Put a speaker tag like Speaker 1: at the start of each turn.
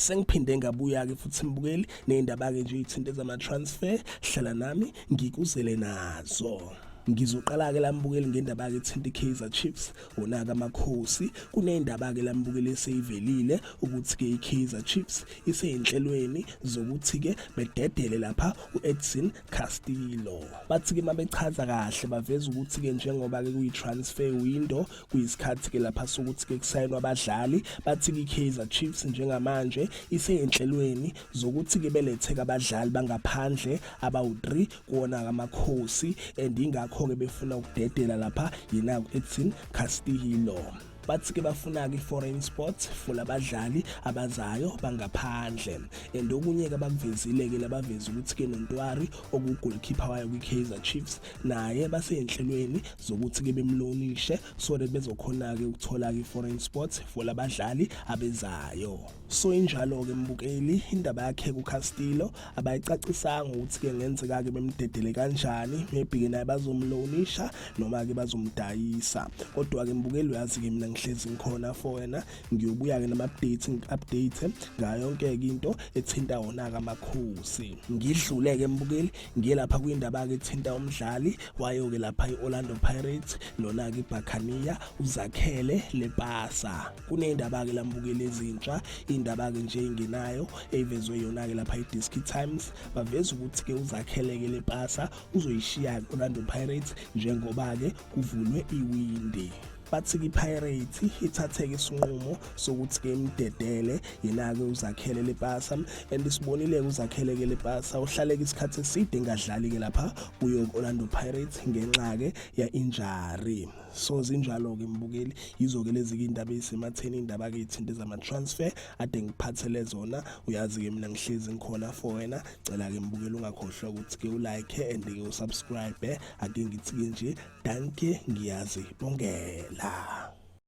Speaker 1: Sengiphinde ngabuya ke futhi mbukeli nezindaba ke nje izithinto zama-transfer hlala nami ngikuzele nazo. Ngizoqala ke lambukeli ngendaba ke ethinta iKaizer Chiefs onaka amakhosi kunendaba ke lambukeli eseyivelile ukuthi ke iKaizer Chiefs iseyinhlelweni zokuthi ke bededele lapha uEdson Castillo. Bathi ke mabechaza kahle baveza ukuthi ke njengoba ke kuyi-transfer window kuyisikhathi ke lapha sokuthi ke kusayinwa abadlali, bathi ke iKaizer Chiefs njengamanje iseyinhlelweni zokuthi ke belethe abadlali bangaphandle abawu3 kuona amakhosi and ingakho ke befuna ukudedela lapha yena uEdson Castillo. Bathi ke bafuna ke foreign sports for labadlali abazayo bangaphandle and okunye ke bakuvezile ke labaveza ukuthi ke noNtwari okugoalkeeper wayo kwiKaizer Chiefs naye baseyinhlelweni zokuthi ke bemlonishe so that bezokhona ke ukuthola ke foreign sports for labadlali abezayo. So injalo ke mbukeli indaba yakhe kuCastillo abayicacisanga ukuthi ke ngenzeka ke bemdedele kanjani, maybe ke naye bazomlonisha noma ke bazomdayisa. Kodwa ke mbukeli uyazi ke mina ngihlezi ngikhona for wena ngiyobuya ke nama-update ngayo yonke into ethinta wona amakhosi. Ngidlule ke mbukeli ngiye lapha kwindaba ke ethinta umdlali wayo ke lapha iOrlando Pirates lona ke iBuccaneer uZakhele Lepasa. Kunendaba ke lambukeli ezintsha indaba ke nje ingenayo evezwe yona ke lapha iDiski Times baveza ukuthi ke uZakhele ke Lepasa uzoyishiya iOrlando Pirates njengoba ke kuvulwe iwindi. Bathi ke iPirates ithatheke isinqumo sokuthi ke imdedele yena ke uZakhele Lepasa and isibonile uZakhele ke Lepasa uhlaleke isikhathi eside engadlali ke lapha kuyo Orlando Pirates ngenxa ke ya injury. So zinjalo ke mbukeli yizo ke lezi indaba ezisematheni indaba ke izithinto zama-transfer ade ngiphathele zona. Uyazi ke mina ngihlezi ngikhona for wena, cela ke mbukeli ungakhohlwa ukuthi ke ulike and ke usubscribe ake ngithi ke nje danke ngiyazi bongela.